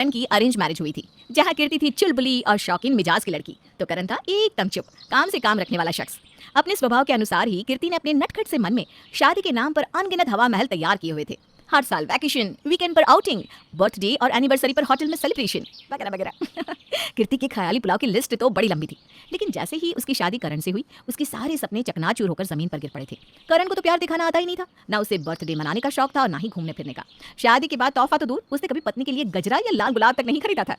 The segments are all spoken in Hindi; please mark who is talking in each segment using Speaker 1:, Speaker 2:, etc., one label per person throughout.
Speaker 1: करण की अरेंज मैरिज हुई थी, जहाँ कीर्ति थी चुलबुली और शौकीन मिजाज की लड़की, तो करण था एकदम चुप, काम से काम रखने वाला शख्स। अपने स्वभाव के अनुसार ही कीर्ति ने अपने नटखट से मन में शादी के नाम पर अनगिनत हवा महल तैयार किए हुए थे। हर साल वैकेशन, वीकेंड पर आउटिंग, बर्थडे और एनिवर्सरी पर होटल में सेलिब्रेशन वगैरह वगैरह। कीर्ति की ख्याली पुलाव की लिस्ट तो बड़ी लंबी थी, लेकिन जैसे ही उसकी शादी करण से हुई, उसके सारे सपने चकनाचूर होकर जमीन पर गिर पड़े थे। करण को तो प्यार दिखाना आता ही नहीं था, ना उसे बर्थडे मनाने का शौक था और ना ही घूमने फिरने का। शादी के बाद तोहफा तो दूर, उसने कभी पत्नी के लिए गजरा या लाल गुलाब तक नहीं खरीदा था।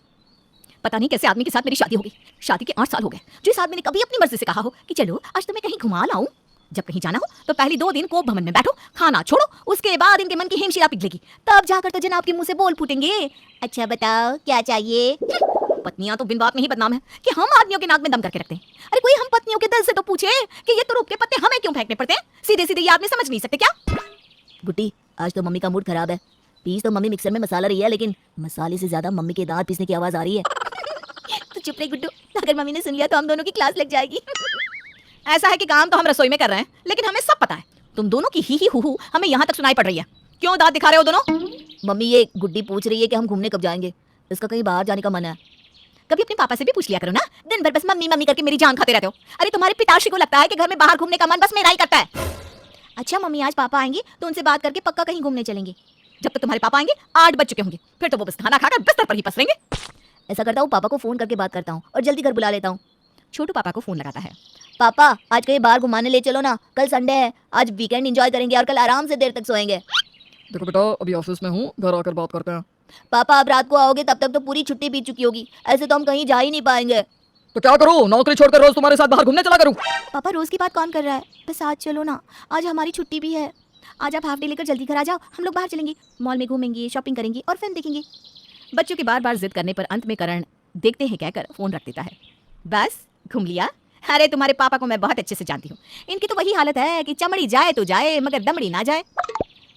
Speaker 1: पता नहीं कैसे आदमी के साथ मेरी शादी हो गई। शादी के 8 साल हो गए, जो इस आदमी ने कभी अपनी मर्जी से कहा हो कि चलो आज तुम्हें कहीं घुमा लाऊं। जब कहीं जाना हो तो पहली 2 दिन कोप भवन में बैठो, खाना छोड़ो, उसके बाद इनके मन की हिमशिरा पिघलेगी, तब जाकर तो जनाब के मुंह से बोल फूटेंगे, अच्छा बताओ क्या चाहिए। पत्नियां तो बिन बात में ही बदनाम है कि हम आदमियों के नाक में दम करके रखते हैं। अरे कोई हम पत्नियों के दिल से तो पूछे कि ये तुरुप के पत्ते हमें क्यों फेंकने पड़ते हैं। सीधे सीधे ये आदमी समझ नहीं सकते क्या।
Speaker 2: गुड्डी, आज तो मम्मी का मूड खराब है। पीस तो मम्मी मिक्सर में मसाला रही है, लेकिन मसाले से ज्यादा मम्मी के दांत पीसने की आवाज आ रही है।
Speaker 1: तो चुप रही गुड्डू, अगर मम्मी ने सुन लिया तो हम दोनों की क्लास लग जाएगी। ऐसा है कि काम तो हम रसोई में कर रहे हैं, लेकिन हमें सब पता है तुम दोनों की ही हु हमें यहाँ तक सुनाई पड़ रही है। क्यों दांत दिखा रहे हो दोनों।
Speaker 2: मम्मी, ये गुड्डी पूछ रही है कि हम घूमने कब जाएंगे। इसका कहीं बाहर जाने का मन है।
Speaker 1: कभी अपने पापा से भी पूछ लिया करो ना, दिन भर बस मम्मी मम्मी करके मेरी जान खाते रहते हो। अरे तुम्हारे पिताश्री को लगता है कि घर में बाहर घूमने का मन बस मेरा ही करता है। अच्छा मम्मी, आज पापा आएंगे तो उनसे बात करके पक्का कहीं घूमने चलेंगे। जब तक तुम्हारे पापा आएंगे 8 बज चुके होंगे, फिर तो वो बस खाना खाकर बिस्तर पर ही पसरेंगे।
Speaker 2: ऐसा करता हूँ, पापा को फोन करके बात करता हूँ और जल्दी घर बुला लेता हूँ।
Speaker 1: छोटू पापा को फोन लगाता है।
Speaker 2: पापा, आज कहीं बाहर घुमाने ले चलो ना, कल संडे है, आज वीकेंड एंजॉय करेंगे और कल आराम से देर तक सोएंगे।
Speaker 3: देखो बेटा, अभी ऑफिस में हूँ, घर आकर बात करते हैं।
Speaker 2: पापा, आप रात को आओगे तब तक तो पूरी छुट्टी बीत चुकी होगी, ऐसे तो हम कहीं जा ही नहीं पाएंगे।
Speaker 3: तो क्या करूँ, नौकरी छोड़कर रोज तुम्हारे साथ बाहर घूमने चला करूँ।
Speaker 1: पापा रोज की बात कौन कर रहा है, बस आज चलो ना, आज हमारी छुट्टी भी है। आज आप हाफ डे लेकर जल्दी घर आ जाओ, हम लोग बाहर चलेंगे, मॉल में घूमेंगे, शॉपिंग करेंगे और फिल्म देखेंगे। बच्चों की बार बार जिद करने पर अंत में करण देखते हैं कहकर फोन रख देता है। बस घूम लिया। अरे तुम्हारे पापा को मैं बहुत अच्छे से जानती हूँ, इनकी तो वही हालत है कि चमड़ी जाए तो जाए मगर दमड़ी ना जाए।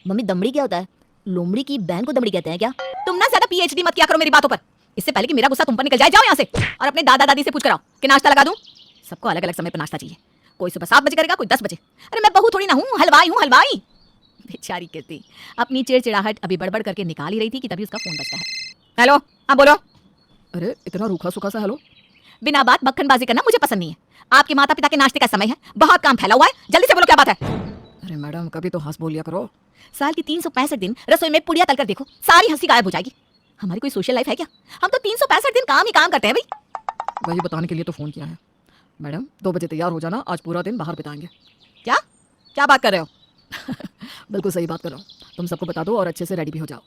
Speaker 2: मम्मी, दमड़ी क्या होता है? लोमड़ी की बहन को दमड़ी कहते हैं क्या?
Speaker 1: तुम ना ज्यादा पीएचडी मत किया करो मेरी बातों पर, इससे पहले कि मेरा गुस्सा तुम पर निकल जाए। जाओ यहाँ से और अपने दादा दादी से पूछ कर आओ कि नाश्ता लगा दूं। सबको अलग अलग समय पर नाश्ता चाहिए, कोई सुबह 7 बजे करेगा, कोई 10 बजे। अरे मैं बहू थोड़ी ना हूँ, हलवाई हूँ, हलवाई। बेचारी कीर्ति अपनी चिड़चिड़ाहट अभी बड़बड़ करके निकाल ही रही थी कि तभी उसका फोन बजता है। हेलो, हाँ बोलो।
Speaker 3: अरे इतना रूखा सूखा सा हेलो।
Speaker 1: बिना बात मक्खनबाजी करना मुझे पसंद नहीं है। आपके माता पिता के नाश्ते का समय है, बहुत काम फैला हुआ है, जल्दी से बोलो क्या बात है।
Speaker 3: अरे मैडम, कभी तो हंस बोल लिया करो।
Speaker 1: साल की 365 दिन रसोई में पुड़िया तलकर देखो, सारी हंसी गायब हो जाएगी। हमारी कोई सोशल लाइफ है क्या? हम तो 365 दिन काम ही काम करते हैं भाई।
Speaker 3: वही बताने के लिए तो फोन किया है। मैडम 2 बजे तैयार हो जाना, आज पूरा दिन बाहर बिताएंगे।
Speaker 1: क्या क्या बात कर रहे हो?
Speaker 3: बिल्कुल सही बात कर रहा हूँ, तुम सबको बता दो और अच्छे से रेडी भी हो जाओ।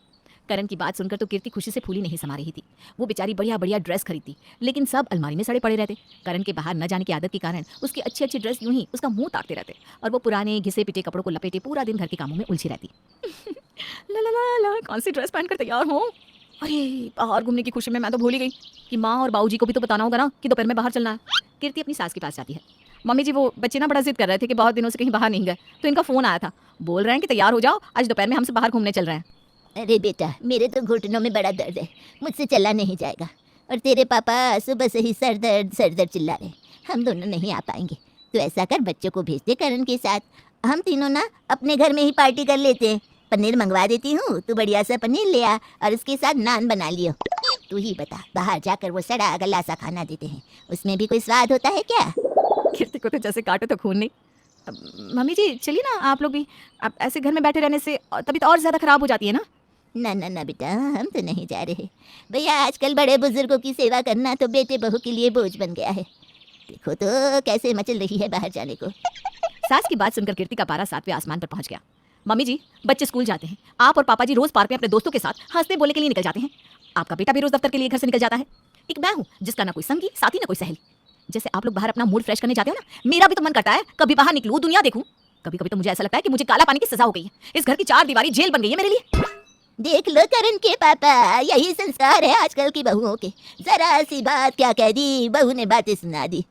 Speaker 1: करण की बात सुनकर तो कीर्ति खुशी से फूली नहीं समा रही थी। वो बेचारी बढ़िया बढ़िया ड्रेस खरीदती, लेकिन सब अलमारी में सड़े पड़े रहते। करण के बाहर न जाने की आदत के कारण उसकी अच्छी अच्छी ड्रेस यूं ही उसका मुंह ताकते रहते और वो पुराने घिसे पिटे कपड़ों को लपेटे पूरा दिन घर के कामों में उलझी रहती। ला ला ला ला, कौन सी ड्रेस पहनकर तैयार हो? अरे बाहर घूमने की खुशी में मैं तो भूल ही गई कि माँ और बाबूजी को भी तो बताना होगा ना कि दोपहर में बाहर चलना है। कीर्ति अपनी सास के पास जाती है। मम्मी जी, वो बच्चे ना बड़ा जिद कर रहे थे कि बहुत दिनों से कहीं बाहर नहीं गए, तो इनका फोन आया था, बोल रहे हैं कि तैयार हो जाओ, आज दोपहर में हमसे बाहर घूमने चल रहे हैं।
Speaker 2: अरे बेटा, मेरे तो घुटनों में बड़ा दर्द है, मुझसे चला नहीं जाएगा। और तेरे पापा सुबह से ही सर दर्द चिल्ला रहे, हम दोनों नहीं आ पाएंगे। तो ऐसा कर, बच्चों को भेज दे करण के साथ, हम तीनों ना अपने घर में ही पार्टी कर लेते हैं। पनीर मंगवा देती हूँ, तू बढ़िया सा पनीर ले आ और उसके साथ नान बना लियो। तू ही बता, बाहर जाकर वो सड़ा गला सा खाना देते हैं, उसमें भी कोई स्वाद होता है क्या?
Speaker 1: कीर्ति को तो जैसे काटो तो खून नहीं। मम्मी जी चलिए ना, आप लोग भी। अब ऐसे घर में बैठे रहने से तबीयत और ज्यादा खराब हो जाती है ना।
Speaker 2: ना ना ना बेटा, हम तो नहीं जा रहे भैया। आजकल बड़े बुजुर्गों की सेवा करना तो बेटे बहू के लिए बोझ बन गया है। देखो तो कैसे मचल रही है बाहर जाने को।
Speaker 1: सास की बात सुनकर कीर्ति का पारा 7वें आसमान पर पहुंच गया। मम्मी जी, बच्चे स्कूल जाते हैं, आप और पापा जी रोज पार्क में अपने दोस्तों के साथ हंसने बोलने के लिए निकल जाते हैं। आपका बेटा भी रोज दफ्तर के लिए घर से निकल जाता है। एक मैं हूँ जिसका ना कोई संगी साथी ना कोई सहेली। जैसे आप लोग बाहर अपना मूड फ्रेश करने जाते हो ना, मेरा भी तो मन करता है कभी बाहर निकलूं, दुनिया देखूं। कभी कभी तो मुझे ऐसा लगता है कि मुझे काला पानी की सजा हो गई है, इस घर की 4 दीवारी जेल बन गई है मेरे लिए।
Speaker 2: देख लो करण के पापा, यही संस्कार है आजकल की बहुओं के। जरा सी बात क्या कह दी, बहू ने बातें सुना दी।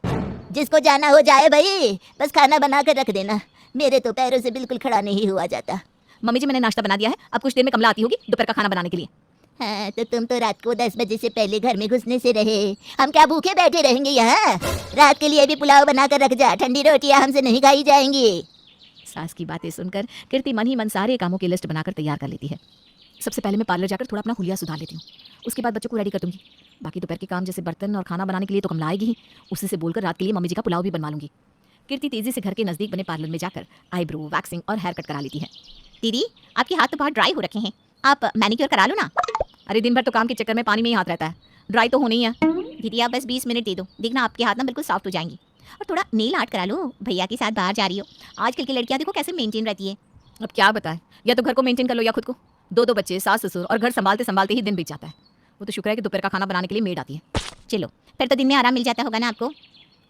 Speaker 2: जिसको जाना हो जाए भाई, बस खाना बना कर रख देना। मेरे तो पैरों से बिल्कुल खड़ा नहीं हुआ जाता।
Speaker 1: मम्मी जी, मैंने नाश्ता बना दिया है, अब कुछ देर में कमला आती होगी दोपहर का खाना बनाने के लिए।
Speaker 2: हाँ, तो तुम तो रात को 10 बजे से पहले घर में घुसने से रहे। हम क्या भूखे बैठे रहेंगे यहाँ? रात के लिए भी पुलाव बना कर रख जा, ठंडी रोटियां हमसे नहीं खाई जाएंगी।
Speaker 1: सास की बातें सुनकर कीर्ति मन ही मन सारे कामों की लिस्ट बनाकर तैयार कर लेती है। सबसे पहले मैं पार्लर जाकर थोड़ा अपना हुलिया सुधार लेती हूँ, उसके बाद बच्चों को रेडी कर दूंगी। बाकी दोपहर के काम जैसे बर्तन और खाना बनाने के लिए तो कमला आएगी ही, उसी से बोलकर रात के लिए मम्मी जी का पुलाव भी बनवा लूंगी। कीर्ति तेजी से घर के नजदीक बने पार्लर में जाकर आईब्रो, वैक्सिंग और हेयर कट करा लेती है।
Speaker 2: दीदी आपके हाथ तो बहुत ड्राई हो रखे हैं, आप मैनिक्योर करा लो ना।
Speaker 1: अरे दिन भर तो काम के चक्कर में पानी में ही हाथ रहता है, ड्राई तो होना ही है।
Speaker 2: दीदी आप बस 20 मिनट दे दो, देखना आपके हाथ ना बिल्कुल सॉफ्ट हो जाएंगे। और थोड़ा नेल आर्ट करा लो, भैया के साथ बाहर जा रही हो। आजकल की लड़कियां देखो कैसे मेंटेन रहती है।
Speaker 1: अब क्या बताएं, या तो घर को मेंटेन कर लो या खुद को। दो बच्चे, सास ससुर और घर संभालते संभालते ही दिन बीत जाता है। वो तो शुक्र है कि दोपहर का खाना बनाने के लिए मेड आती है।
Speaker 2: चलो फिर तो दिन में आराम मिल जाता होगा ना आपको।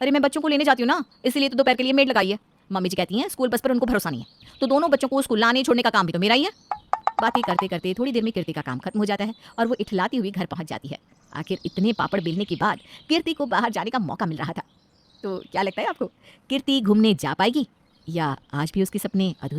Speaker 1: अरे मैं बच्चों को लेने जाती हूँ ना, इसीलिए तो दोपहर के लिए मेड लगाई है। मम्मी जी कहती हैं स्कूल बस पर उनको भरोसा नहीं है, तो दोनों बच्चों को स्कूल लाने छोड़ने का काम भी तो मेरा ही है। बातें करते करते थोड़ी देर में कीर्ति का काम खत्म हो जाता है और वो इठलाती हुई घर पहुंच जाती है। आखिर इतने पापड़ बेलने के बाद कीर्ति को बाहर जाने का मौका मिल रहा था। तो क्या लगता है आपको, कीर्ति घूमने जा पाएगी या आज भी उसके सपने अधूरे?